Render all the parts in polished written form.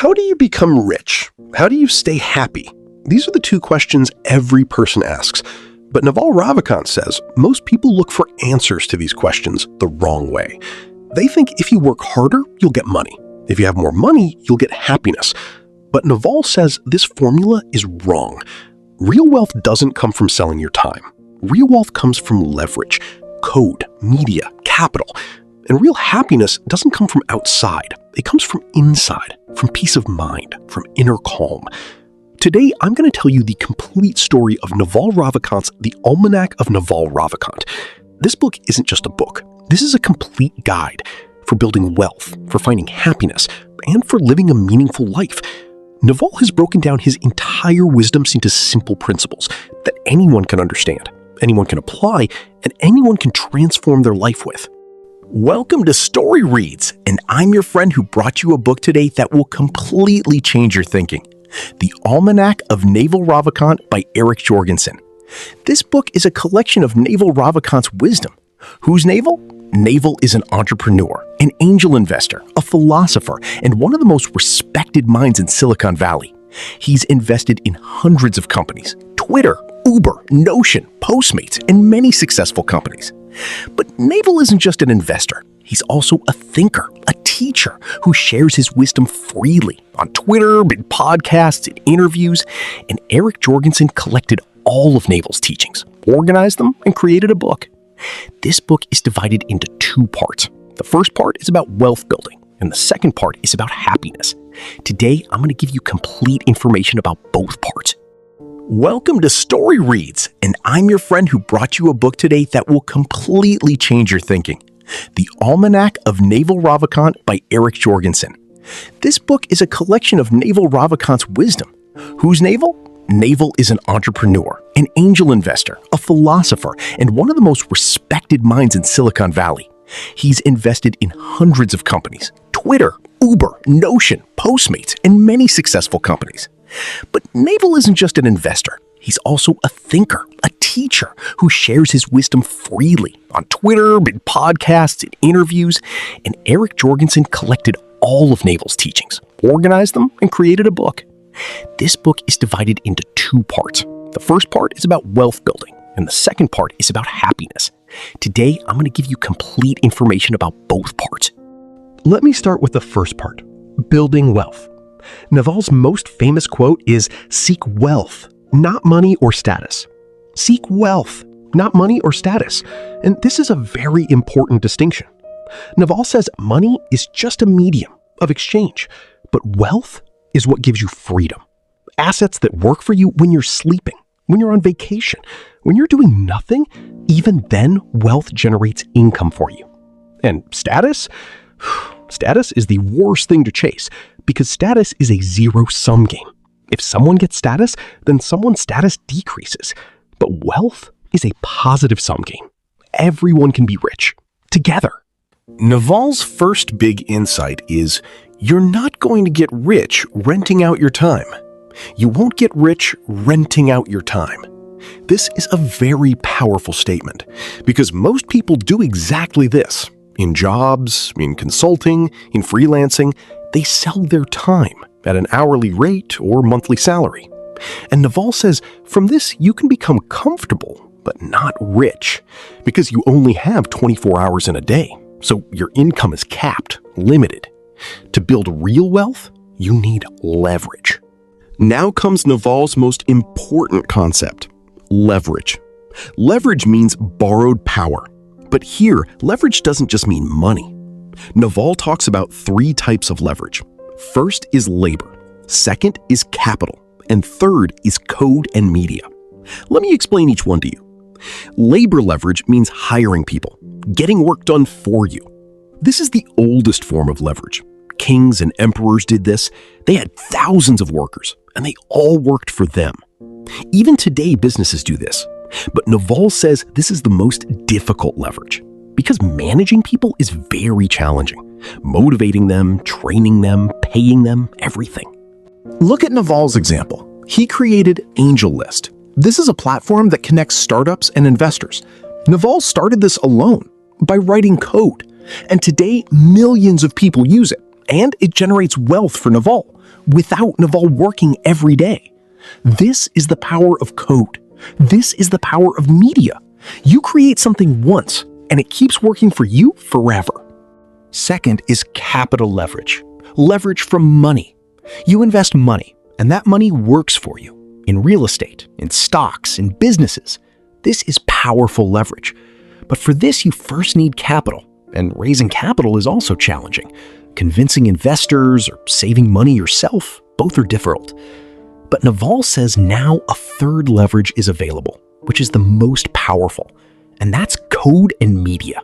How do you become rich? How do you stay happy? These are the two questions every person asks. But Naval Ravikant says most people look for answers to these questions the wrong way. They think if you work harder, you'll get money. If you have more money, you'll get happiness. But Naval says this formula is wrong. Real wealth doesn't come from selling your time. Real wealth comes from leverage, code, media, capital. And real happiness doesn't come from outside. It comes from inside, from peace of mind, from inner calm. Today, I'm going to tell you the complete story of Naval Ravikant's The Almanack of Naval Ravikant. This book isn't just a book. This is a complete guide for building wealth, for finding happiness, and for living a meaningful life. Naval has broken down his entire wisdom into simple principles that anyone can understand, anyone can apply, and anyone can transform their life with. Welcome to Story Reads, and I'm your friend who brought you a book today that will completely change your thinking. The Almanack of Naval Ravikant by Erik Jorgensen. This book is a collection of Naval Ravikant's wisdom. Who's Naval? Naval is an entrepreneur, an angel investor, a philosopher, and one of the most respected minds in Silicon Valley. He's invested in hundreds of companies: Twitter, Uber, Notion, Postmates, and many successful companies. But Naval isn't just an investor. He's also a thinker, a teacher who shares his wisdom freely on Twitter, in podcasts, in interviews. And Erik Jorgensen collected all of Naval's teachings, organized them, and created a book. This book is divided into two parts. The first part is about wealth building, and the second part is about happiness. Today, I'm going to give you complete information about both parts. Welcome to Story Reads, and I'm your friend who brought you a book today that will completely change your thinking. The Almanack of Naval Ravikant by Erik Jorgensen. This book is a collection of Naval Ravikant's wisdom. Who's Naval? Naval is an entrepreneur, an angel investor, a philosopher, and one of the most respected minds in Silicon Valley. He's invested in hundreds of companies: Twitter, Uber, Notion, Postmates, and many successful companies. But Naval isn't just an investor. He's also a thinker, a teacher who shares his wisdom freely on Twitter, in podcasts, in interviews. And Erik Jorgensen collected all of Naval's teachings, organized them, and created a book. This book is divided into two parts. The first part is about wealth building, and the second part is about happiness. Today, I'm going to give you complete information about both parts. Let me start with the first part, building wealth. Naval's most famous quote is, "Seek wealth, not money or status." Seek wealth, not money or status. And this is a very important distinction. Naval says money is just a medium of exchange, but wealth is what gives you freedom. Assets that work for you when you're sleeping, when you're on vacation, when you're doing nothing. Even then, wealth generates income for you. And status? Status is the worst thing to chase because status is a zero-sum game. If someone gets status, then someone's status decreases. But wealth is a positive-sum game. Everyone can be rich, together. Naval's first big insight is you're not going to get rich renting out your time. You won't get rich renting out your time. This is a very powerful statement because most people do exactly this. In jobs, in consulting, in freelancing, they sell their time at an hourly rate or monthly salary. And Naval says from this you can become comfortable, but not rich, because you only have 24 hours in a day. So your income is capped, limited. To build real wealth, you need leverage. Now comes Naval's most important concept, leverage. Leverage means borrowed power. But here, leverage doesn't just mean money. Naval talks about three types of leverage. First is labor. Second is capital. And third is code and media. Let me explain each one to you. Labor leverage means hiring people, getting work done for you. This is the oldest form of leverage. Kings and emperors did this. They had thousands of workers, and they all worked for them. Even today, businesses do this. But Naval says this is the most difficult leverage because managing people is very challenging. Motivating them, training them, paying them, everything. Look at Naval's example. He created AngelList. This is a platform that connects startups and investors. Naval started this alone by writing code, and today millions of people use it, and it generates wealth for Naval without Naval working every day. This is the power of code. This is the power of media. You create something once, and it keeps working for you forever. Second is capital leverage. Leverage from money. You invest money, and that money works for you. In real estate, in stocks, in businesses. This is powerful leverage. But for this, you first need capital, and raising capital is also challenging. Convincing investors or saving money yourself, both are difficult. But Naval says now a third leverage is available, which is the most powerful, and that's code and media.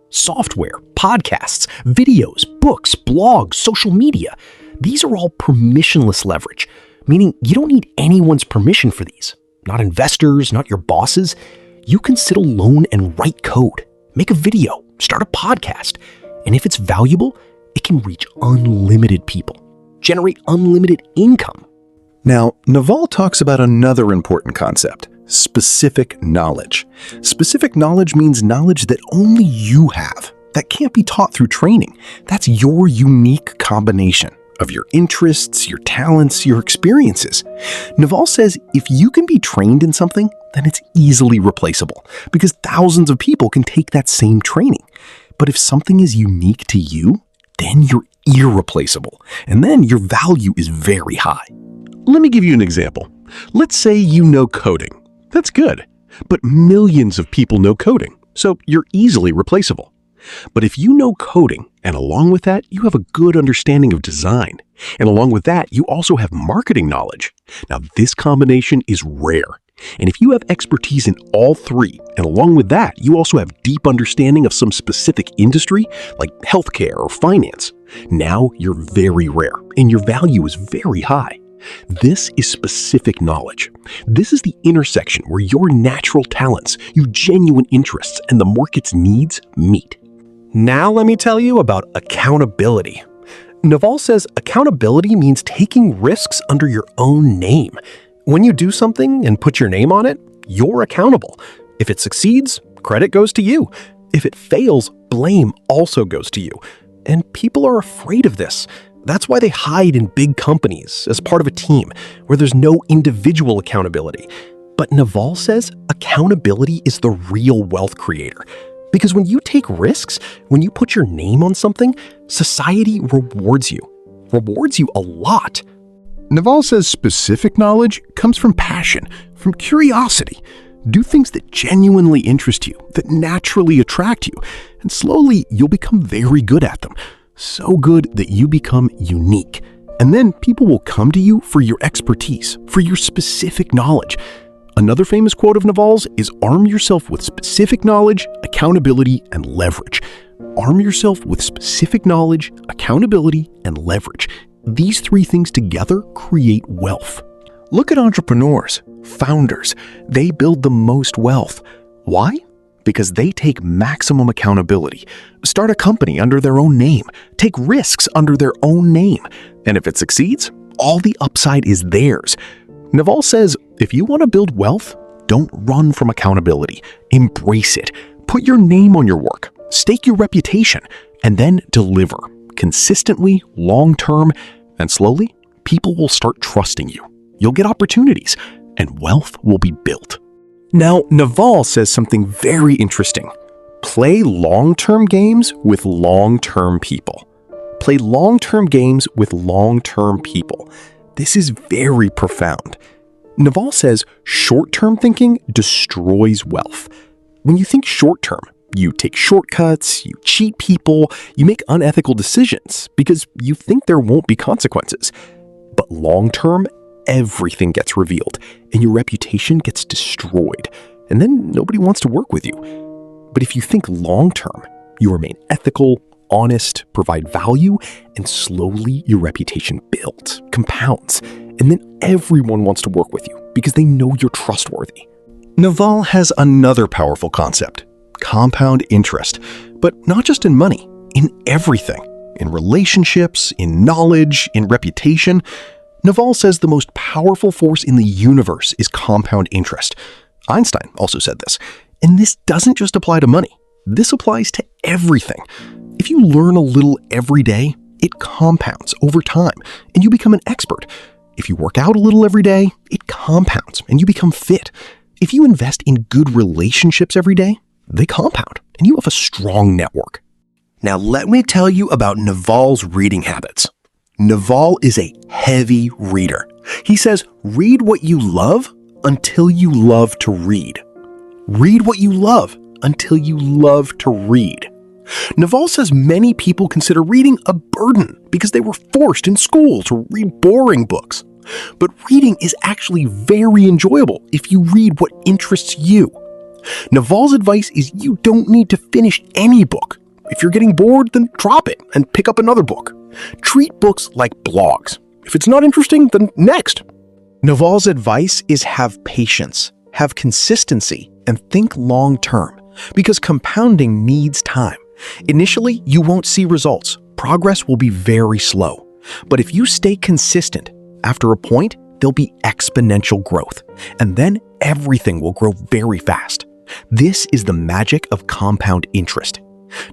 Software, podcasts, videos, books, blogs, social media. These are all permissionless leverage, meaning you don't need anyone's permission for these. Not investors, not your bosses. You can sit alone and write code, make a video, start a podcast, and if it's valuable, it can reach unlimited people, generate unlimited income. Now, Naval talks about another important concept: specific knowledge. Specific knowledge means knowledge that only you have, that can't be taught through training. That's your unique combination of your interests, your talents, your experiences. Naval says if you can be trained in something, then it's easily replaceable because thousands of people can take that same training. But if something is unique to you, then you're irreplaceable, and then your value is very high. Let me give you an example. Let's say you know coding. That's good. But millions of people know coding, so you're easily replaceable. But if you know coding, and along with that, you have a good understanding of design, and along with that, you also have marketing knowledge. Now, this combination is rare. And if you have expertise in all three, and along with that, you also have deep understanding of some specific industry, like healthcare or finance, now you're very rare, and your value is very high. This is specific knowledge. This is the intersection where your natural talents, your genuine interests, and the market's needs meet. Now let me tell you about accountability. Naval says accountability means taking risks under your own name. When you do something and put your name on it, you're accountable. If it succeeds, credit goes to you. If it fails, blame also goes to you. And people are afraid of this. That's why they hide in big companies as part of a team where there's no individual accountability. But Naval says accountability is the real wealth creator. Because when you take risks, when you put your name on something, society rewards you a lot. Naval says specific knowledge comes from passion, from curiosity. Do things that genuinely interest you, that naturally attract you, and slowly you'll become very good at them. So good that you become unique. And then people will come to you for your expertise, for your specific knowledge. Another famous quote of Naval's is arm yourself with specific knowledge, accountability, and leverage. Arm yourself with specific knowledge, accountability, and leverage. These three things together create wealth. Look at entrepreneurs, founders. They build the most wealth. Why? Because they take maximum accountability. Start a company under their own name. Take risks under their own name. And if it succeeds, all the upside is theirs. Naval says, if you want to build wealth, don't run from accountability. Embrace it. Put your name on your work. Stake your reputation. And then deliver. Consistently, long-term, and slowly, people will start trusting you. You'll get opportunities, and wealth will be built. Now, Naval says something very interesting. Play long-term games with long-term people. Play long-term games with long-term people. This is very profound. Naval says short-term thinking destroys wealth. When you think short-term, you take shortcuts, you cheat people, you make unethical decisions because you think there won't be consequences. But long-term, everything gets revealed and your reputation gets destroyed. And then nobody wants to work with you. But if you think long-term, you remain ethical, honest, provide value, and slowly your reputation builds, compounds. And then everyone wants to work with you because they know you're trustworthy. Naval has another powerful concept. Compound interest, but not just in money, in everything, in relationships, in knowledge, in reputation. Naval says the most powerful force in the universe is compound interest. Einstein also said this, and this doesn't just apply to money. This applies to everything. If you learn a little every day, it compounds over time and you become an expert. If you work out a little every day, it compounds and you become fit. If you invest in good relationships every day, they compound and you have a strong network. Now let me tell you about Naval's reading habits. Naval is a heavy reader. He says, read what you love until you love to read. Read what you love until you love to read. Naval says many people consider reading a burden because they were forced in school to read boring books. But reading is actually very enjoyable if you read what interests you. Naval's advice is you don't need to finish any book. If you're getting bored, then drop it and pick up another book. Treat books like blogs. If it's not interesting, then next. Naval's advice is have patience, have consistency, and think long-term, because compounding needs time. Initially, you won't see results. Progress will be very slow. But if you stay consistent, after a point, there'll be exponential growth, and then everything will grow very fast. This is the magic of compound interest.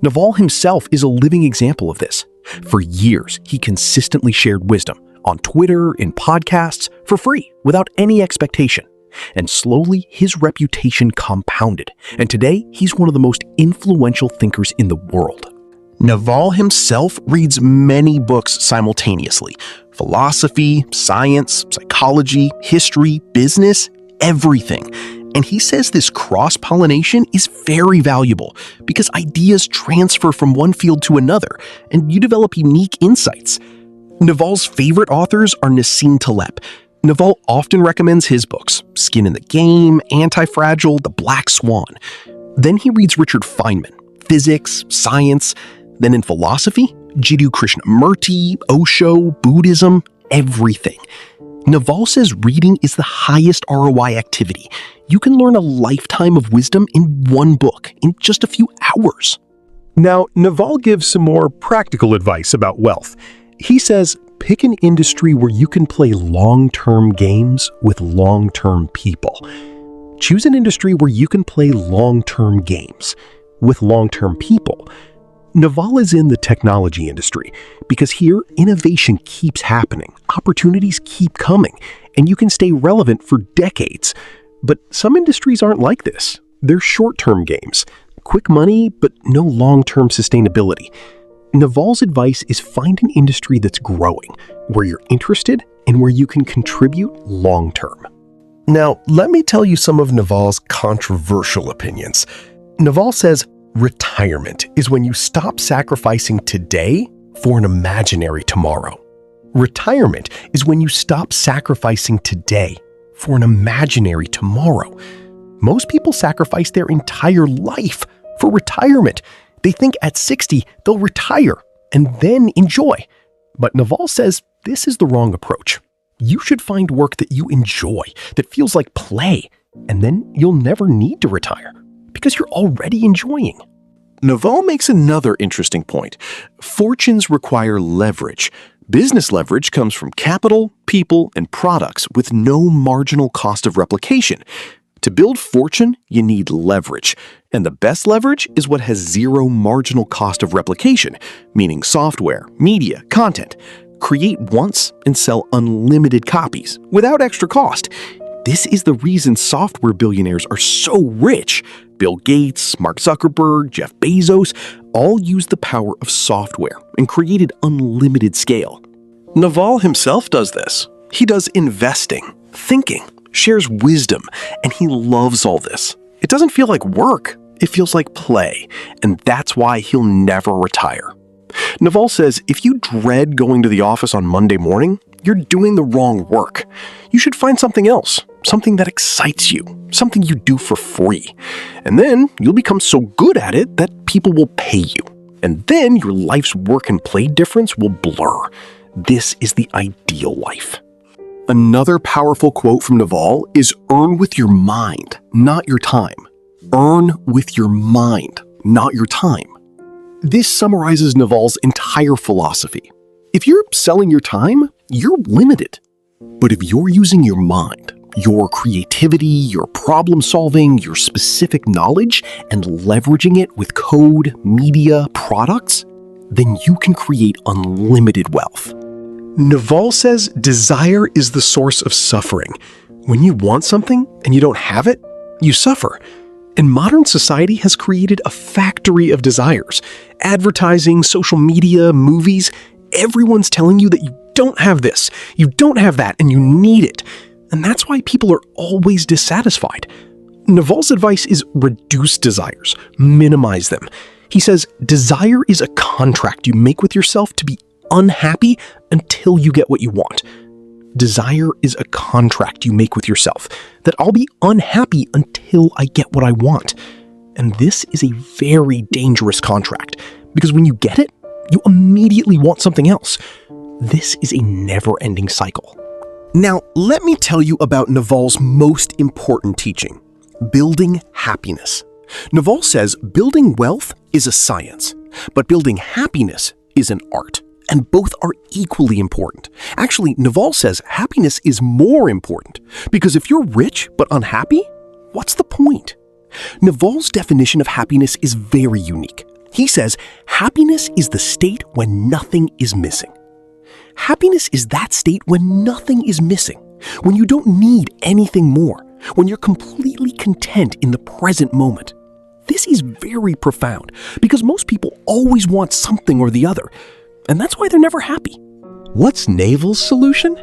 Naval himself is a living example of this. For years, he consistently shared wisdom on Twitter, in podcasts, for free, without any expectation. And slowly, his reputation compounded, and today, he's one of the most influential thinkers in the world. Naval himself reads many books simultaneously: philosophy, science, psychology, history, business, everything. And he says this cross-pollination is very valuable because ideas transfer from one field to another, and you develop unique insights. Naval's favorite authors are Nassim Taleb. Naval often recommends his books, Skin in the Game, Anti-Fragile, The Black Swan. Then he reads Richard Feynman, physics, science. Then in philosophy, Jiddu Krishnamurti, Osho, Buddhism, everything. Naval says reading is the highest ROI activity. You can learn a lifetime of wisdom in one book in just a few hours. Now, Naval gives some more practical advice about wealth. He says, pick an industry where you can play long-term games with long-term people. Choose an industry where you can play long-term games with long-term people. Naval is in the technology industry because here innovation keeps happening, opportunities keep coming, and you can stay relevant for decades. But some industries aren't like this. They're short-term games, quick money, but no long-term sustainability. Naval's advice is find an industry that's growing, where you're interested and where you can contribute long-term. Now, let me tell you some of Naval's controversial opinions. Naval says retirement is when you stop sacrificing today for an imaginary tomorrow. Retirement is when you stop sacrificing today for an imaginary tomorrow. Most people sacrifice their entire life for retirement. They think at 60 they'll retire and then enjoy. But Naval says this is the wrong approach. You should find work that you enjoy, that feels like play, and then you'll never need to retire because you're already enjoying. Naval makes another interesting point. Fortunes require leverage. Business leverage comes from capital, people, and products with no marginal cost of replication. To build fortune, you need leverage. And the best leverage is what has zero marginal cost of replication, meaning software, media, content. Create once and sell unlimited copies without extra cost. This is the reason software billionaires are so rich. Bill Gates, Mark Zuckerberg, Jeff Bezos all used the power of software and created unlimited scale. Naval himself does this. He does investing, thinking, shares wisdom, and he loves all this. It doesn't feel like work, it feels like play, and that's why he'll never retire. Naval says if you dread going to the office on Monday morning, you're doing the wrong work. You should find something else, something that excites you, something you do for free. And then you'll become so good at it that people will pay you. And then your life's work and play difference will blur. This is the ideal life. Another powerful quote from Naval is earn with your mind, not your time. Earn with your mind, not your time. This summarizes Naval's entire philosophy. If you're selling your time, you're limited. But if you're using your mind, your creativity, your problem solving, your specific knowledge, and leveraging it with code, media, products, then you can create unlimited wealth. Naval says desire is the source of suffering. When you want something and you don't have it, you suffer. And modern society has created a factory of desires. Advertising, social media, movies, everyone's telling you that you don't have this, you don't have that, and you need it. And that's why people are always dissatisfied. Naval's advice is reduce desires, minimize them. He says desire is a contract you make with yourself to be unhappy until you get what you want. Desire is a contract you make with yourself that I'll be unhappy until I get what I want. And this is a very dangerous contract because when you get it, you immediately want something else. This is a never-ending cycle. Now, let me tell you about Naval's most important teaching, building happiness. Naval says building wealth is a science, but building happiness is an art. And both are equally important. Actually, Naval says happiness is more important because if you're rich but unhappy, what's the point? Naval's definition of happiness is very unique. He says happiness is the state when nothing is missing. Happiness is that state when nothing is missing, when you don't need anything more, when you're completely content in the present moment. This is very profound because most people always want something or the other. And that's why they're never happy. What's Naval's solution?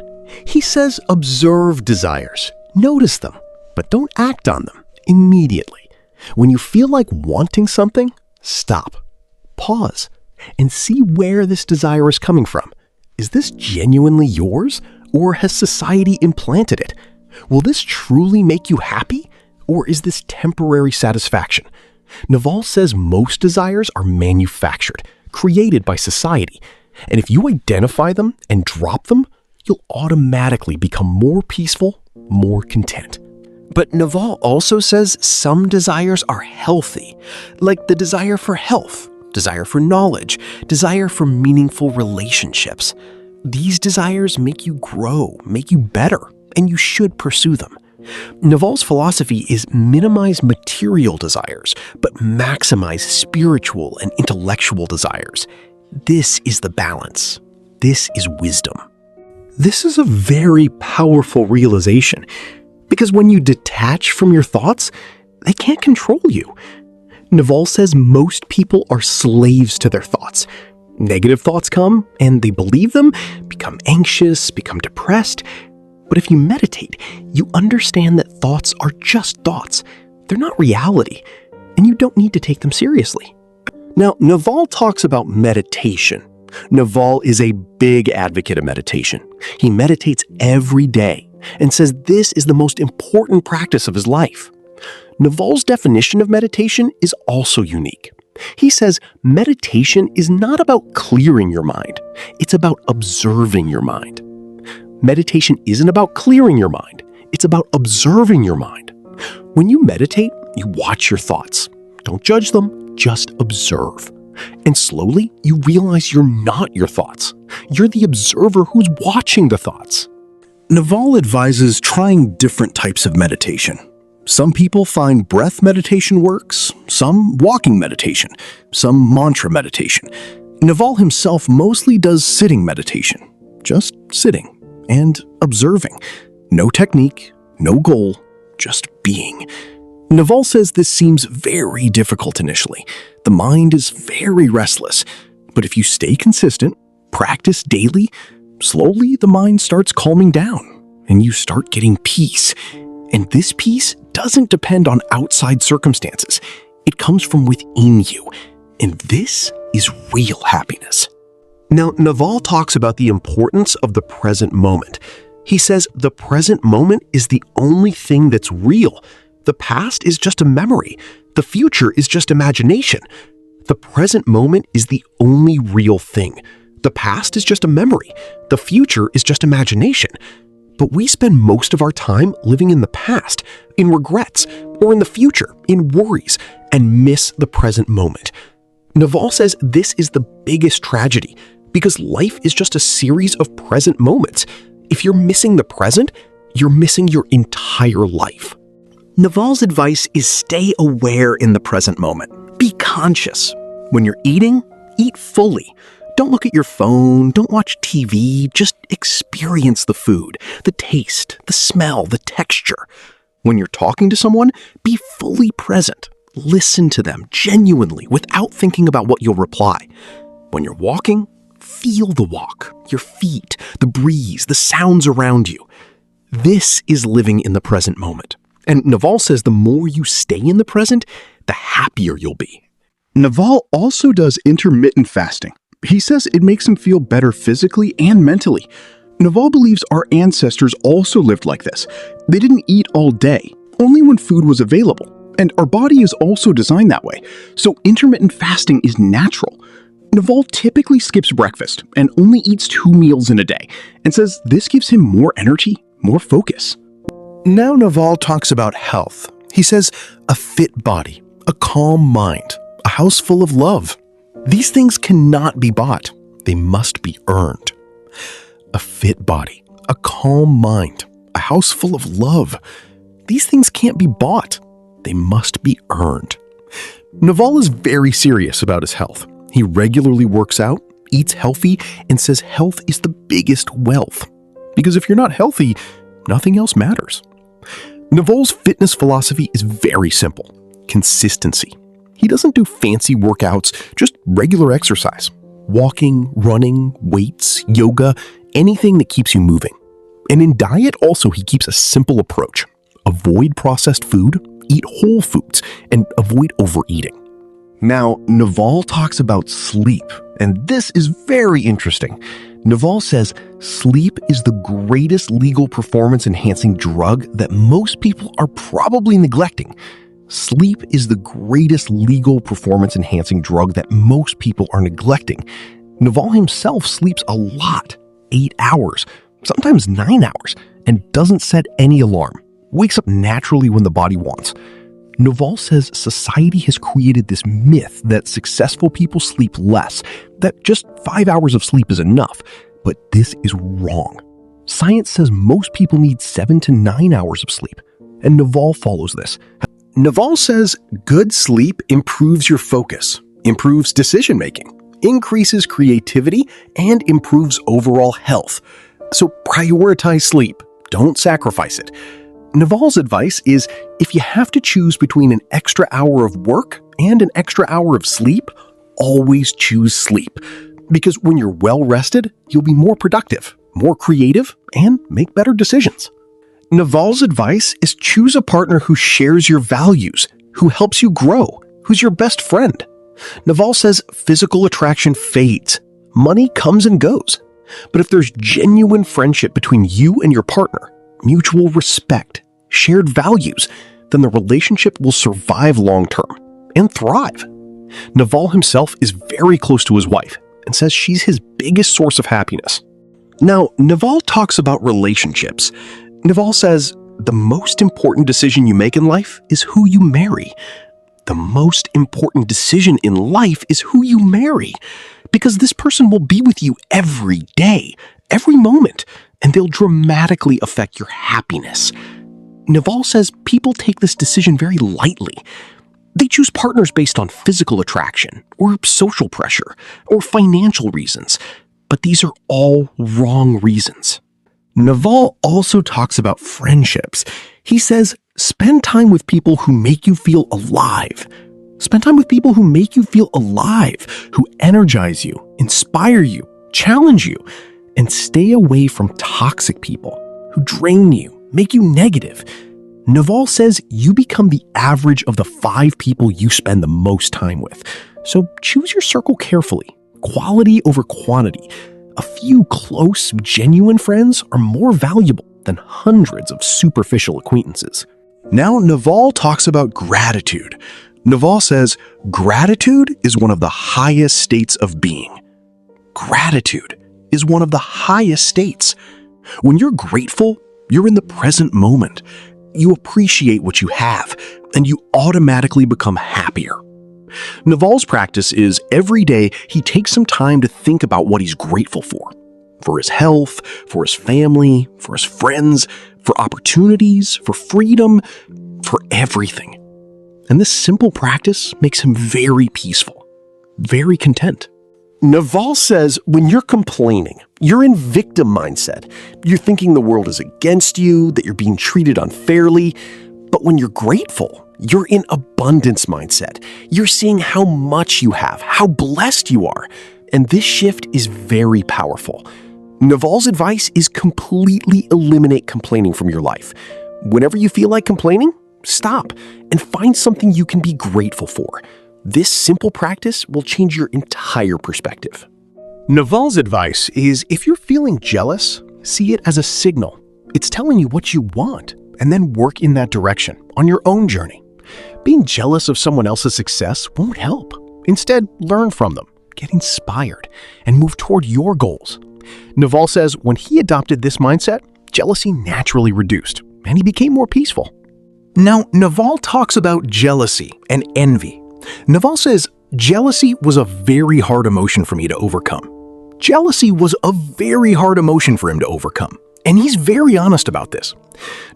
He says observe desires, notice them, but don't act on them immediately. When you feel like wanting something, stop, pause, and see where this desire is coming from. Is this genuinely yours, or has society implanted it? Will this truly make you happy, or is this temporary satisfaction? Naval says most desires are manufactured, created by society. And if you identify them and drop them, you'll automatically become more peaceful, more content. But Naval also says some desires are healthy, like the desire for health, desire for knowledge, desire for meaningful relationships. These desires make you grow, make you better, and you should pursue them. Naval's philosophy is minimize material desires, but maximize spiritual and intellectual desires. This is the balance. This is wisdom. This is a very powerful realization, because when you detach from your thoughts, they can't control you. Naval says most people are slaves to their thoughts. Negative thoughts come, and they believe them, become anxious, become depressed. But if you meditate, you understand that thoughts are just thoughts. They're not reality, and you don't need to take them seriously. Now, Naval talks about meditation. Naval is a big advocate of meditation. He meditates every day and says this is the most important practice of his life. Naval's definition of meditation is also unique. He says meditation is not about clearing your mind. It's about observing your mind. Meditation isn't about clearing your mind. It's about observing your mind. When you meditate, you watch your thoughts. Don't judge them, just observe. And slowly, you realize you're not your thoughts. You're the observer who's watching the thoughts. Naval advises trying different types of meditation. Some people find breath meditation works, some walking meditation, some mantra meditation. Naval himself mostly does sitting meditation, just sitting and observing. No technique, no goal, just being. Naval says this seems very difficult initially. The mind is very restless. But if you stay consistent, practice daily, slowly the mind starts calming down and you start getting peace. And this peace doesn't depend on outside circumstances. It comes from within you. And this is real happiness. Now, Naval talks about the importance of the present moment. He says the present moment is the only thing that's real. The past is just a memory. The future is just imagination. The present moment is the only real thing. The past is just a memory. The future is just imagination. But we spend most of our time living in the past, in regrets, or in the future, in worries, and miss the present moment. Naval says this is the biggest tragedy because life is just a series of present moments. If you're missing the present, you're missing your entire life. Naval's advice is stay aware in the present moment. Be conscious. When you're eating, Eat fully. Don't look at your phone, don't watch TV, just experience the food, the taste, the smell, the texture. When you're talking to someone, be fully present. Listen to them genuinely without thinking about what you'll reply. When you're walking, feel the walk, your feet, the breeze, the sounds around you. This is living in the present moment. And Naval says the more you stay in the present, the happier you'll be. Naval also does intermittent fasting. He says it makes him feel better physically and mentally. Naval believes our ancestors also lived like this. They didn't eat all day, only when food was available. And our body is also designed that way. So intermittent fasting is natural. Naval typically skips breakfast and only eats 2 meals in a day, and says this gives him more energy, more focus. Now Naval talks about health. He says a fit body, a calm mind, a house full of love. These things cannot be bought. They must be earned. A fit body, a calm mind, a house full of love. These things can't be bought. They must be earned. Naval is very serious about his health. He regularly works out, eats healthy, and says health is the biggest wealth. Because if you're not healthy, nothing else matters. Naval's fitness philosophy is very simple: consistency. He doesn't do fancy workouts, just regular exercise. Walking, running, weights, yoga, anything that keeps you moving. And in diet also, he keeps a simple approach. Avoid processed food, eat whole foods, and avoid overeating. Now, Naval talks about sleep, and this is very interesting. Naval says sleep is the greatest legal performance-enhancing drug that most people are probably neglecting. Sleep is the greatest legal performance-enhancing drug that most people are neglecting. Naval himself sleeps a lot, 8 hours, sometimes 9 hours, and doesn't set any alarm. Wakes up naturally when the body wants. Naval says society has created this myth that successful people sleep less, that just 5 hours of sleep is enough, but this is wrong. Science says most people need 7 to 9 hours of sleep, and Naval follows this. Naval says good sleep improves your focus, improves decision-making, increases creativity, and improves overall health. So prioritize sleep. Don't sacrifice it. Naval's advice is if you have to choose between an extra hour of work and an extra hour of sleep, always choose sleep. Because when you're well rested, you'll be more productive, more creative, and make better decisions. Naval's advice is choose a partner who shares your values, who helps you grow, who's your best friend. Naval says physical attraction fades. Money comes and goes. But if there's genuine friendship between you and your partner, mutual respect, shared values, then the relationship will survive long term and thrive. Naval himself is very close to his wife and says she's his biggest source of happiness. Now, Naval talks about relationships. Naval says, the most important decision you make in life is who you marry. The most important decision in life is who you marry, because this person will be with you every day, every moment, and they'll dramatically affect your happiness. Naval says people take this decision very lightly. They choose partners based on physical attraction, or social pressure, or financial reasons, but these are all wrong reasons. Naval also talks about friendships. He says, spend time with people who make you feel alive. Spend time with people who make you feel alive, who energize you, inspire you, challenge you, and stay away from toxic people who drain you, make you negative. Naval says you become the average of the 5 people you spend the most time with. So choose your circle carefully, quality over quantity. A few close, genuine friends are more valuable than hundreds of superficial acquaintances. Now, Naval talks about gratitude. Naval says, gratitude is one of the highest states of being. Gratitude is one of the highest states. When you're grateful, you're in the present moment. You appreciate what you have, and you automatically become happier. Naval's practice is every day he takes some time to think about what he's grateful for his health, for his family, for his friends, for opportunities, for freedom, for everything. And this simple practice makes him very peaceful, very content. Naval says when you're complaining, you're in victim mindset. You're thinking the world is against you, that you're being treated unfairly. But when you're grateful, you're in abundance mindset. You're seeing how much you have, how blessed you are. And this shift is very powerful. Naval's advice is completely eliminate complaining from your life. Whenever you feel like complaining, stop and find something you can be grateful for. This simple practice will change your entire perspective. Naval's advice is if you're feeling jealous, see it as a signal. It's telling you what you want, and then work in that direction on your own journey. Being jealous of someone else's success won't help. Instead, learn from them, get inspired, and move toward your goals. Naval says when he adopted this mindset, jealousy naturally reduced, and he became more peaceful. Now, Naval talks about jealousy and envy. Naval says, jealousy was a very hard emotion for me to overcome. Jealousy was a very hard emotion for him to overcome, and he's very honest about this.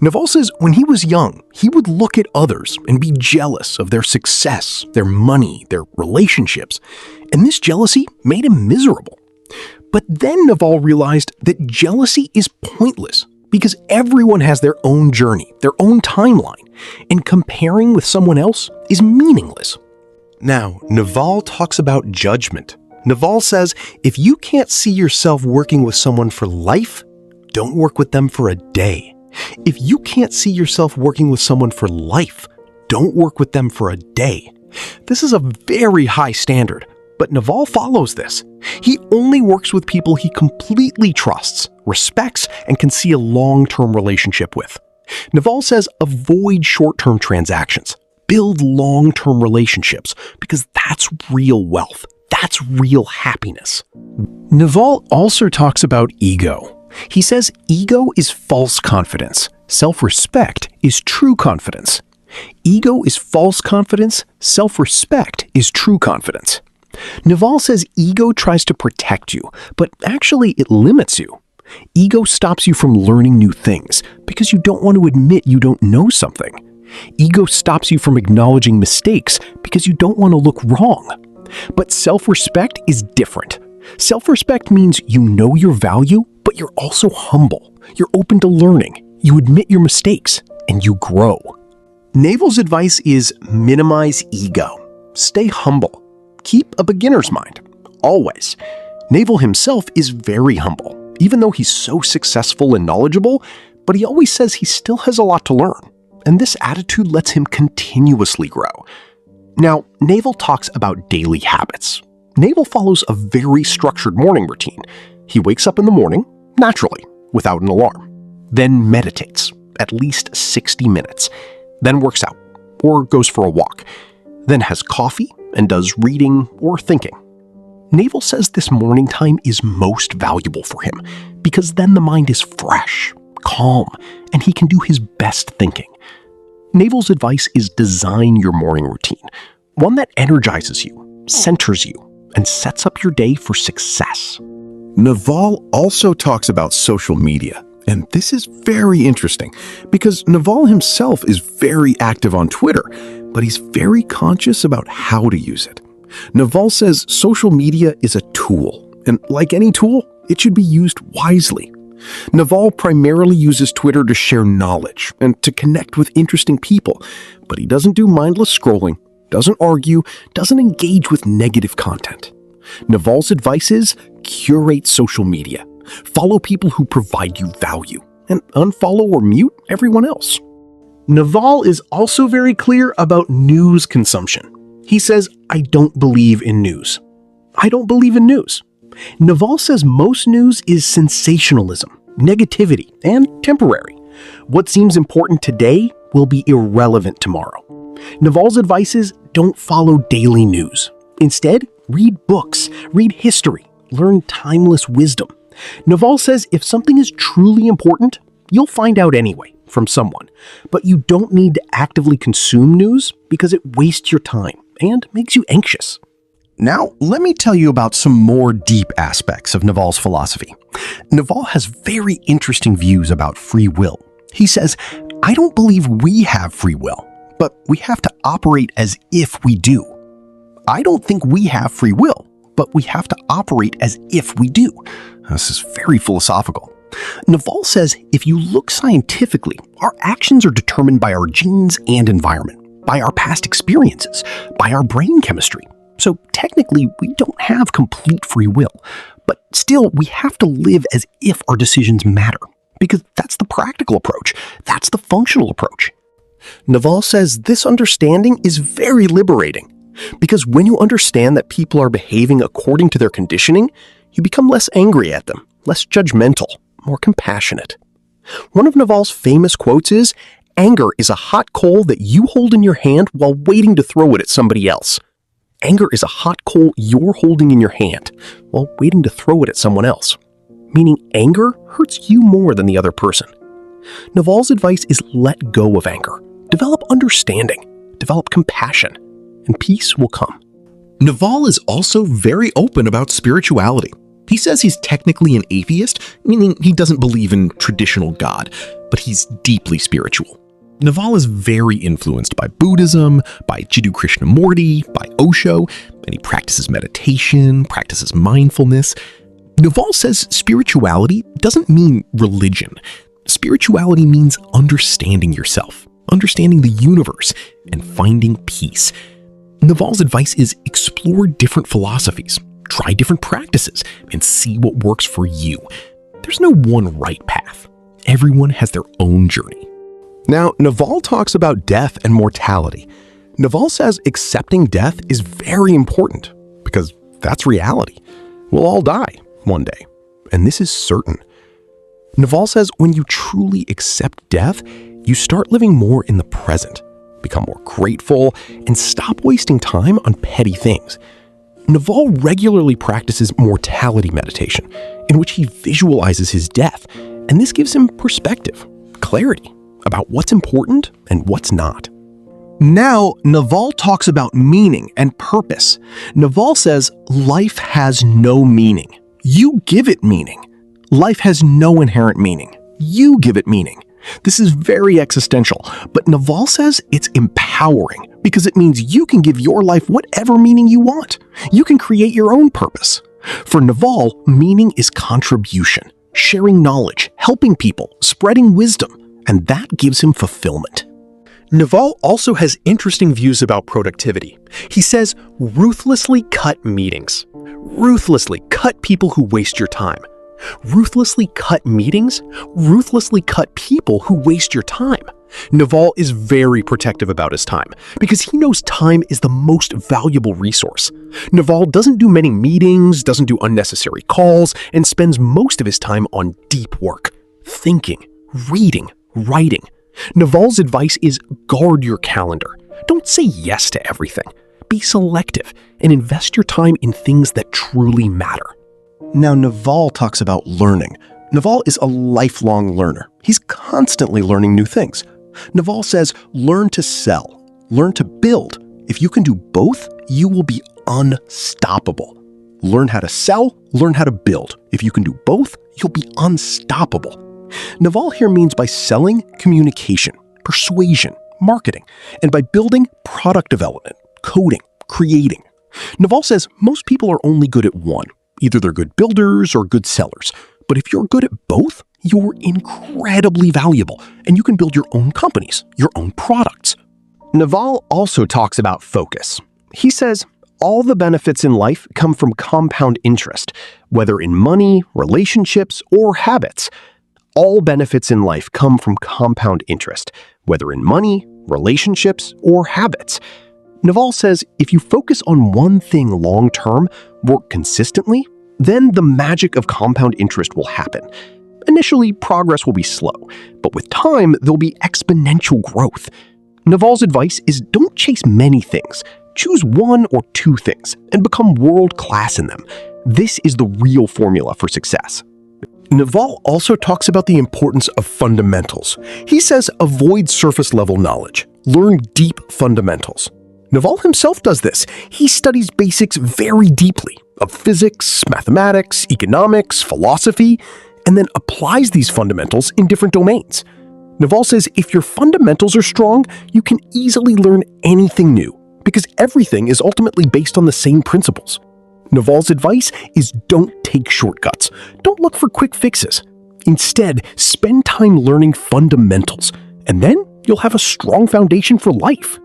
Naval says when he was young, he would look at others and be jealous of their success, their money, their relationships, and this jealousy made him miserable. But then Naval realized that jealousy is pointless because everyone has their own journey, their own timeline, and comparing with someone else is meaningless. Now, Naval talks about judgment. Naval says, if you can't see yourself working with someone for life, don't work with them for a day. If you can't see yourself working with someone for life, don't work with them for a day. This is a very high standard, but Naval follows this. He only works with people he completely trusts, respects, and can see a long-term relationship with. Naval says avoid short-term transactions. Build long-term relationships because that's real wealth. That's real happiness. Naval also talks about ego. He says ego is false confidence. Self-respect is true confidence. Ego is false confidence. Self-respect is true confidence. Naval says ego tries to protect you, but actually it limits you. Ego stops you from learning new things because you don't want to admit you don't know something. Ego stops you from acknowledging mistakes because you don't want to look wrong. But self-respect is different. Self-respect means you know your value, but you're also humble. You're open to learning. You admit your mistakes, and you grow. Naval's advice is minimize ego. Stay humble. Keep a beginner's mind. Always. Naval himself is very humble, even though he's so successful and knowledgeable, but he always says he still has a lot to learn. And this attitude lets him continuously grow. Now, Naval talks about daily habits. Naval follows a very structured morning routine. He wakes up in the morning, naturally, without an alarm. Then meditates, at least 60 minutes. Then works out, or goes for a walk. Then has coffee and does reading or thinking. Naval says this morning time is most valuable for him because then the mind is fresh, calm, and he can do his best thinking. Naval's advice is design your morning routine, one that energizes you, centers you, and sets up your day for success. Naval also talks about social media, and this is very interesting because Naval himself is very active on Twitter, but he's very conscious about how to use it. Naval says social media is a tool, and like any tool, it should be used wisely. Naval primarily uses Twitter to share knowledge and to connect with interesting people, but he doesn't do mindless scrolling, doesn't argue, doesn't engage with negative content. Naval's advice is curate social media, follow people who provide you value, and unfollow or mute everyone else. Naval is also very clear about news consumption. He says, I don't believe in news. I don't believe in news. Naval says most news is sensationalism, negativity, and temporary. What seems important today will be irrelevant tomorrow. Naval's advice is don't follow daily news. Instead, read books, read history, learn timeless wisdom. Naval says if something is truly important, you'll find out anyway from someone. But you don't need to actively consume news because it wastes your time and makes you anxious. Now, let me tell you about some more deep aspects of Naval's philosophy. Naval has very interesting views about free will. He says, I don't believe we have free will, but we have to operate as if we do. I don't think we have free will. but we have to operate as if we do. This is very philosophical. Naval says if you look scientifically, our actions are determined by our genes and environment, by our past experiences, by our brain chemistry. So technically, we don't have complete free will, but still we have to live as if our decisions matter, because that's the practical approach, that's the functional approach. Naval says this understanding is very liberating, because when you understand that people are behaving according to their conditioning, you become less angry at them, less judgmental, more compassionate. One of Naval's famous quotes is, "Anger is a hot coal that you hold in your hand while waiting to throw it at somebody else." Anger is a hot coal you're holding in your hand while waiting to throw it at someone else. Meaning anger hurts you more than the other person. Naval's advice is let go of anger, develop understanding, develop compassion, and peace will come. Naval is also very open about spirituality. He says he's technically an atheist, meaning he doesn't believe in traditional God, but he's deeply spiritual. Naval is very influenced by Buddhism, by Jiddu Krishnamurti, by Osho, and he practices meditation, practices mindfulness. Naval says spirituality doesn't mean religion. Spirituality means understanding yourself, understanding the universe, and finding peace. Naval's advice is explore different philosophies, try different practices, and see what works for you. There's no one right path. Everyone has their own journey. Now, Naval talks about death and mortality. Naval says accepting death is very important because that's reality. We'll all die one day, and this is certain. Naval says when you truly accept death, you start living more in the present, become more grateful, and stop wasting time on petty things. Naval regularly practices mortality meditation, in which he visualizes his death, and this gives him perspective, clarity about what's important and what's not. Now, Naval talks about meaning and purpose. Naval says life has no meaning. You give it meaning. Life has no inherent meaning. You give it meaning. This is very existential, but Naval says it's empowering because it means you can give your life whatever meaning you want. You can create your own purpose. For Naval, meaning is contribution, sharing knowledge, helping people, spreading wisdom, and that gives him fulfillment. Naval also has interesting views about productivity. He says, ruthlessly cut meetings. Ruthlessly cut people who waste your time. Ruthlessly cut meetings. Ruthlessly cut people who waste your time. Naval is very protective about his time because he knows time is the most valuable resource. Naval doesn't do many meetings, doesn't do unnecessary calls, and spends most of his time on deep work, thinking, reading, writing. Naval's advice is guard your calendar. Don't say yes to everything. Be selective and invest your time in things that truly matter. Now, Naval talks about learning. Naval is a lifelong learner. He's constantly learning new things. Naval says, learn to sell, learn to build. If you can do both, you will be unstoppable. Learn how to sell, learn how to build. If you can do both, you'll be unstoppable. Naval here means by selling, communication, persuasion, marketing, and by building, product development, coding, creating. Naval says most people are only good at one. Either they're good builders or good sellers. But if you're good at both, you're incredibly valuable, and you can build your own companies, your own products. Naval also talks about focus. He says, all the benefits in life come from compound interest, whether in money, relationships, or habits. All benefits in life come from compound interest, whether in money, relationships, or habits. Naval says if you focus on one thing long-term, work consistently, then the magic of compound interest will happen. Initially, progress will be slow, but with time, there'll be exponential growth. Naval's advice is don't chase many things. Choose one or two things and become world-class in them. This is the real formula for success. Naval also talks about the importance of fundamentals. He says avoid surface-level knowledge. Learn deep fundamentals. Naval himself does this. He studies basics very deeply of physics, mathematics, economics, philosophy, and then applies these fundamentals in different domains. Naval says if your fundamentals are strong, you can easily learn anything new because everything is ultimately based on the same principles. Naval's advice is don't take shortcuts. Don't look for quick fixes. Instead, spend time learning fundamentals, and then you'll have a strong foundation for life.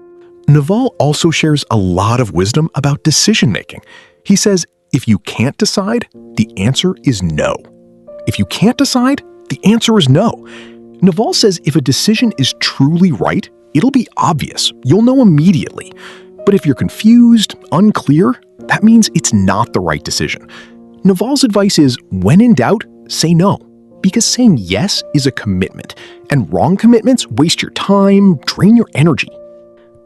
Naval also shares a lot of wisdom about decision-making. He says, if you can't decide, the answer is no. If you can't decide, the answer is no. Naval says if a decision is truly right, it'll be obvious. You'll know immediately. But if you're confused, unclear, that means it's not the right decision. Naval's advice is, when in doubt, say no. Because saying yes is a commitment, and wrong commitments waste your time, drain your energy.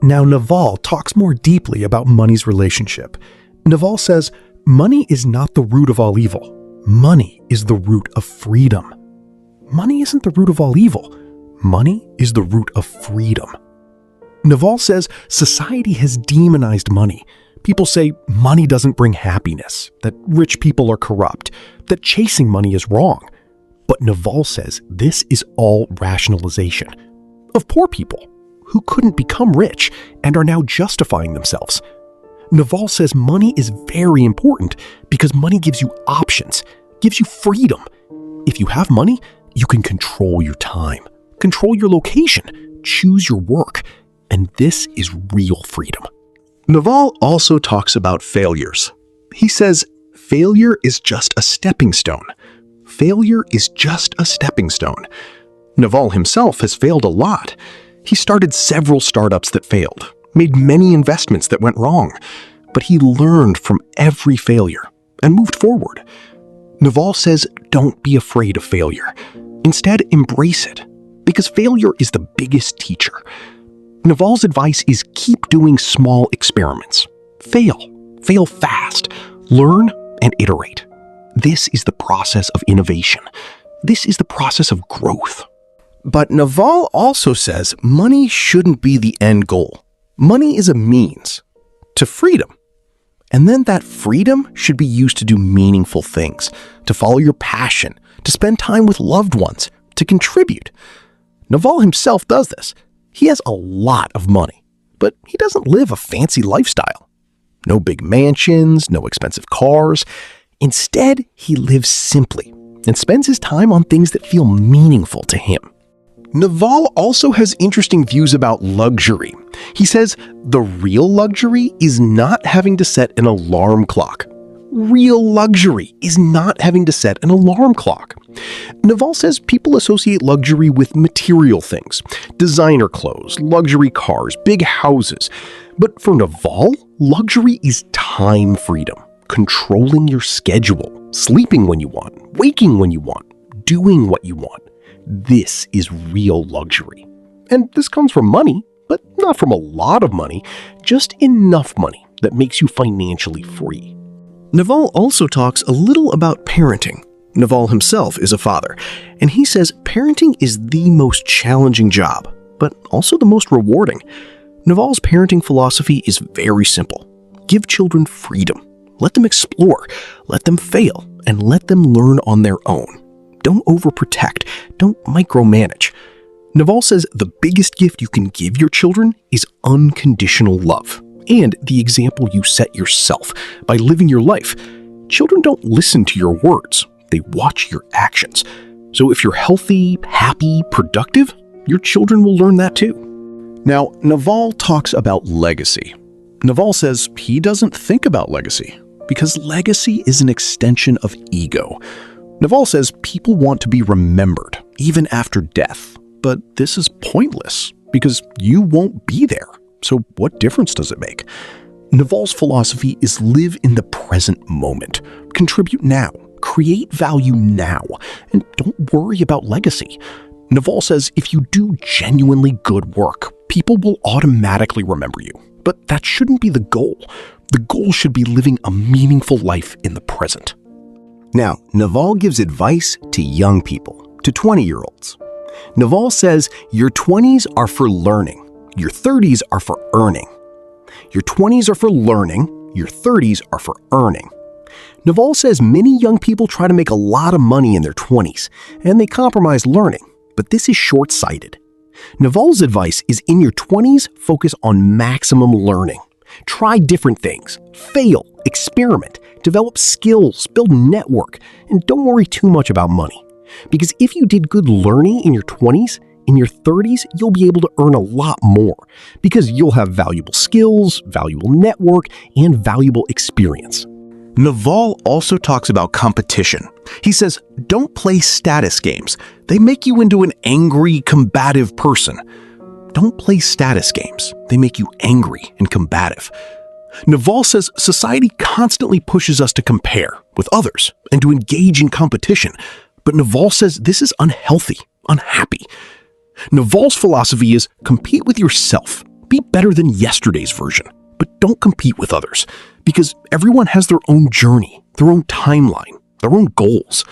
Now, Naval talks more deeply about money's relationship. Naval says, money is not the root of all evil. Money is the root of freedom. Money isn't the root of all evil. Money is the root of freedom. Naval says society has demonized money. People say money doesn't bring happiness, that rich people are corrupt, that chasing money is wrong. But Naval says this is all rationalization of poor people who couldn't become rich and are now justifying themselves. Naval says money is very important because money gives you options, gives you freedom. If you have money, you can control your time, control your location, choose your work, and this is real freedom. Naval also talks about failures. He says, failure is just a stepping stone. Failure is just a stepping stone. Naval himself has failed a lot. He started several startups that failed, made many investments that went wrong, but he learned from every failure and moved forward. Naval says, don't be afraid of failure. Instead, embrace it, because failure is the biggest teacher. Naval's advice is keep doing small experiments. Fail fast, learn and iterate. This is the process of innovation. This is the process of growth. But Naval also says money shouldn't be the end goal. Money is a means to freedom. And then that freedom should be used to do meaningful things, to follow your passion, to spend time with loved ones, to contribute. Naval himself does this. He has a lot of money, but he doesn't live a fancy lifestyle. No big mansions, no expensive cars. Instead, he lives simply and spends his time on things that feel meaningful to him. Naval also has interesting views about luxury. He says the real luxury is not having to set an alarm clock. Real luxury is not having to set an alarm clock. Naval says people associate luxury with material things, designer clothes, luxury cars, big houses. But for Naval, luxury is time freedom, controlling your schedule, sleeping when you want, waking when you want, doing what you want. This is real luxury. And this comes from money, but not from a lot of money, just enough money that makes you financially free. Naval also talks a little about parenting. Naval himself is a father, and he says parenting is the most challenging job, but also the most rewarding. Naval's parenting philosophy is very simple. Give children freedom. Let them explore, let them fail, and let them learn on their own. Don't overprotect, don't micromanage. Naval says the biggest gift you can give your children is unconditional love and the example you set yourself by living your life. Children don't listen to your words, they watch your actions. So if you're healthy, happy, productive, your children will learn that too. Now, Naval talks about legacy. Naval says he doesn't think about legacy because legacy is an extension of ego. Naval says people want to be remembered, even after death. But this is pointless, because you won't be there. So what difference does it make? Naval's philosophy is live in the present moment. Contribute now. Create value now. And don't worry about legacy. Naval says if you do genuinely good work, people will automatically remember you. But that shouldn't be the goal. The goal should be living a meaningful life in the present. Now, Naval gives advice to young people, to 20-year-olds. Naval says your 20s are for learning, your 30s are for earning. Your 20s are for learning, your 30s are for earning. Naval says many young people try to make a lot of money in their 20s, and they compromise learning, but this is short-sighted. Naval's advice is in your 20s, focus on maximum learning. Try different things, fail, experiment, develop skills, build network, and don't worry too much about money. Because if you did good learning in your 20s, in your 30s, you'll be able to earn a lot more because you'll have valuable skills, valuable network, and valuable experience. Naval also talks about competition. He says, don't play status games. They make you into an angry, combative person. Don't play status games. They make you angry and combative. Naval says society constantly pushes us to compare with others and to engage in competition. But Naval says this is unhealthy, unhappy. Naval's philosophy is compete with yourself. Be better than yesterday's version, but don't compete with others because everyone has their own journey, their own timeline, their own goals.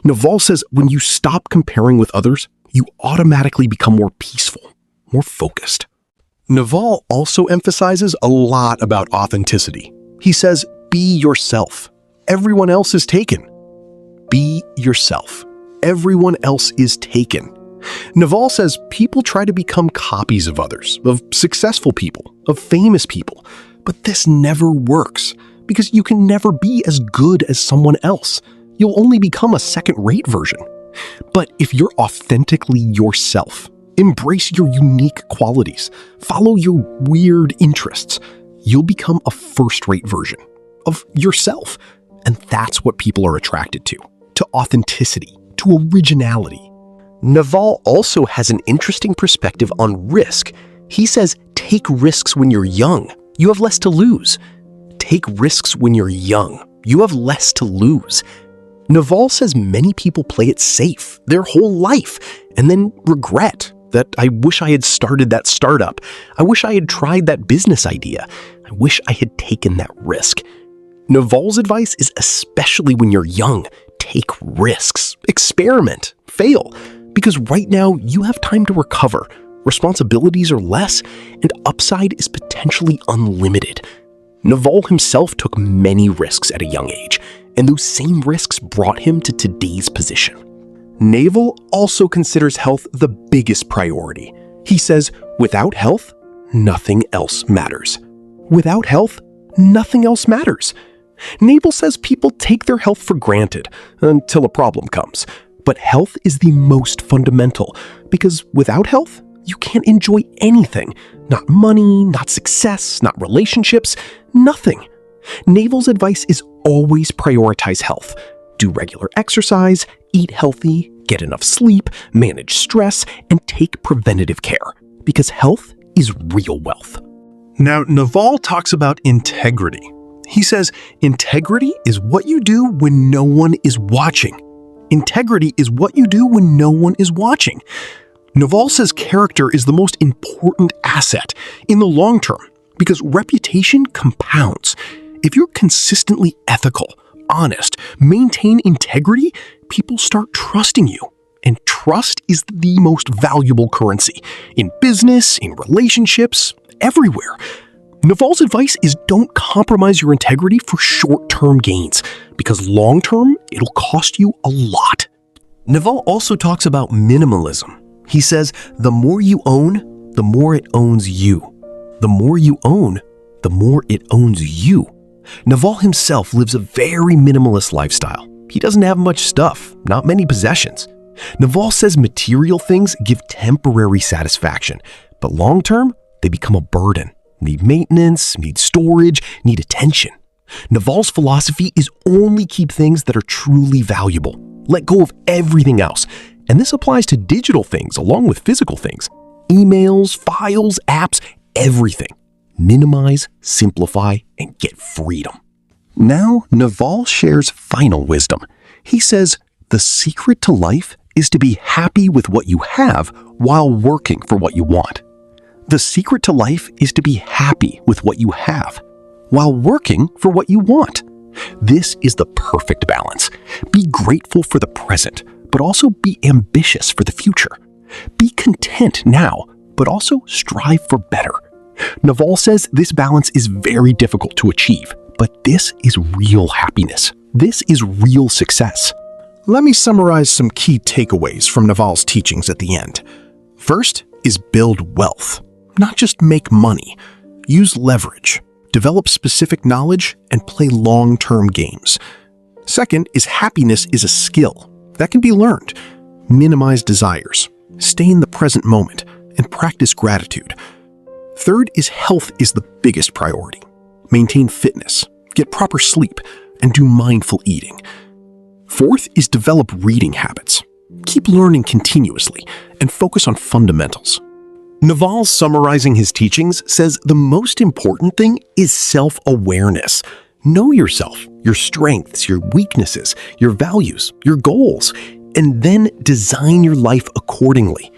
Naval says when you stop comparing with others, you automatically become more peaceful, more focused. Naval also emphasizes a lot about authenticity. He says, be yourself. Everyone else is taken. Be yourself. Everyone else is taken. Naval says people try to become copies of others, of successful people, of famous people, but this never works because you can never be as good as someone else. You'll only become a second-rate version. But if you're authentically yourself, embrace your unique qualities, follow your weird interests, you'll become a first-rate version of yourself. And that's what people are attracted to authenticity, to originality. Naval also has an interesting perspective on risk. He says, take risks when you're young. You have less to lose. Take risks when you're young. You have less to lose. Naval says many people play it safe their whole life and then regret that I wish I had started that startup. I wish I had tried that business idea. I wish I had taken that risk. Naval's advice is especially when you're young, take risks, experiment, fail. Because right now, you have time to recover, responsibilities are less, and upside is potentially unlimited. Naval himself took many risks at a young age, and those same risks brought him to today's position. Naval also considers health the biggest priority. He says, without health, nothing else matters. Without health, nothing else matters. Naval says people take their health for granted until a problem comes. But health is the most fundamental, because without health, you can't enjoy anything. Not money, not success, not relationships, nothing. Naval's advice is always prioritize health. Do regular exercise, eat healthy, get enough sleep, manage stress, and take preventative care, because health is real wealth. Now, Naval talks about integrity. He says, integrity is what you do when no one is watching. Integrity is what you do when no one is watching. Naval says character is the most important asset in the long term because reputation compounds. If you're consistently ethical, honest, maintain integrity, people start trusting you. And trust is the most valuable currency in business, in relationships, everywhere. Naval's advice is don't compromise your integrity for short-term gains, because long-term, it'll cost you a lot. Naval also talks about minimalism. He says, the more you own, the more it owns you. The more you own, the more it owns you. Naval himself lives a very minimalist lifestyle. He doesn't have much stuff, not many possessions. Naval says material things give temporary satisfaction, but long-term, they become a burden. Need maintenance, need storage, need attention. Naval's philosophy is only keep things that are truly valuable. Let go of everything else. And this applies to digital things along with physical things. Emails, files, apps, everything. Minimize, simplify, and get freedom. Now, Naval shares final wisdom. He says, the secret to life is to be happy with what you have while working for what you want. The secret to life is to be happy with what you have while working for what you want. This is the perfect balance. Be grateful for the present, but also be ambitious for the future. Be content now, but also strive for better. Naval says this balance is very difficult to achieve, but this is real happiness. This is real success. Let me summarize some key takeaways from Naval's teachings at the end. First is build wealth. Not just make money. use leverage, develop specific knowledge, and play long-term games. Second is happiness is a skill that can be learned. Minimize desires, stay in the present moment, and practice gratitude. Third is health is the biggest priority. Maintain fitness, get proper sleep, and do mindful eating. Fourth is develop reading habits. Keep learning continuously and focus on fundamentals. Naval, summarizing his teachings, says the most important thing is self-awareness. Know yourself, your strengths, your weaknesses, your values, your goals, and then design your life accordingly.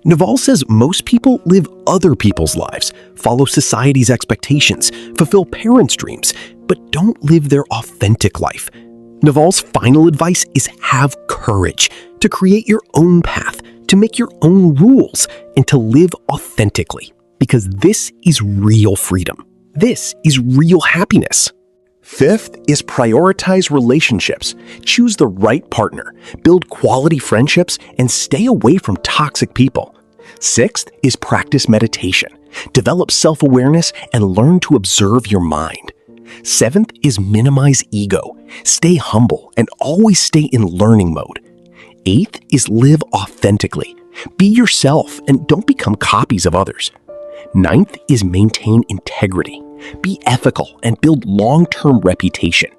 Naval says most people live other people's lives, follow society's expectations, fulfill parents' dreams, but don't live their authentic life. Naval's final advice is have courage to create your own path, to make your own rules, and to live authentically, because this is real freedom. This is real happiness. Fifth is prioritize relationships. Choose the right partner, build quality friendships, and stay away from toxic people. Sixth is practice meditation. Develop self-awareness and learn to observe your mind. Seventh is minimize ego. Stay humble and always stay in learning mode. Eighth is live authentically. Be yourself and don't become copies of others. Ninth is maintain integrity. Be ethical and build long-term reputation.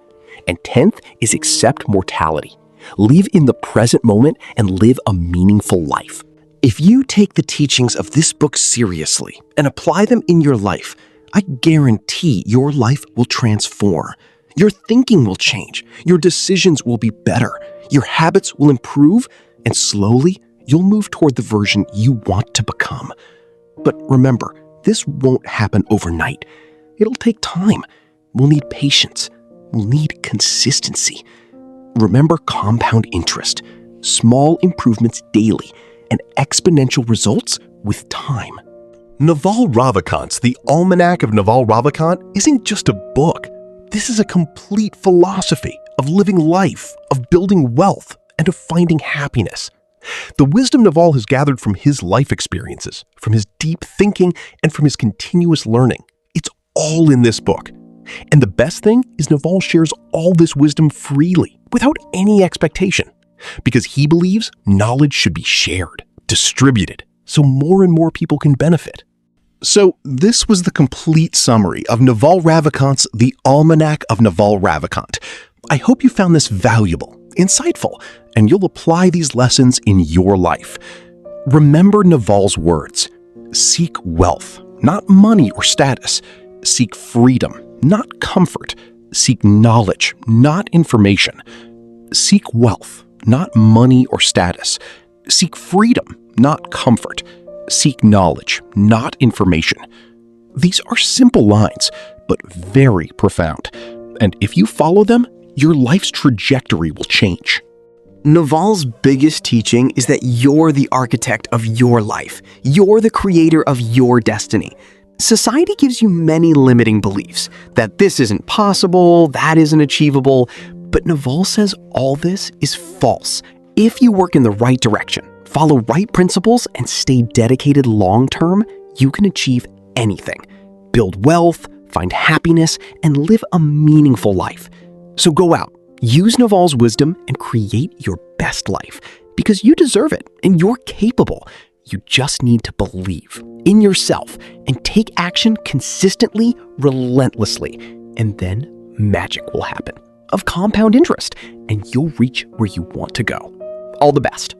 And 10th is accept mortality. Live in the present moment and live a meaningful life. If you take the teachings of this book seriously and apply them in your life, I guarantee your life will transform. Your thinking will change. Your decisions will be better. Your habits will improve, and slowly you'll move toward the version you want to become. But remember, this won't happen overnight. It'll take time. We'll need patience. We'll need consistency. Remember compound interest, small improvements daily, and exponential results with time. Naval Ravikant's The Almanack of Naval Ravikant isn't just a book. This is a complete philosophy of living life, of building wealth, and of finding happiness. The wisdom Naval has gathered from his life experiences, from his deep thinking, and from his continuous learning. It's all in this book. And the best thing is Naval shares all this wisdom freely, without any expectation, because he believes knowledge should be shared, distributed, so more and more people can benefit. So this was the complete summary of Naval Ravikant's The Almanack of Naval Ravikant. I hope you found this valuable, insightful, and you'll apply these lessons in your life. Remember Naval's words. Seek wealth, not money or status. Seek freedom, not comfort. Seek knowledge, not information. Seek wealth, not money or status. Seek freedom, not comfort. Seek knowledge, not information. These are simple lines, but very profound. And if you follow them, your life's trajectory will change. Naval's biggest teaching is that you're the architect of your life. You're the creator of your destiny. Society gives you many limiting beliefs, that this isn't possible, that isn't achievable, but Naval says all this is false. If you work in the right direction, follow right principles, and stay dedicated long-term, you can achieve anything. Build wealth, find happiness, and live a meaningful life. So go out, use Naval's wisdom, and create your best life, because you deserve it and you're capable. You just need to believe in yourself and take action consistently, relentlessly, and then magic will happen of compound interest, and you'll reach where you want to go. All the best.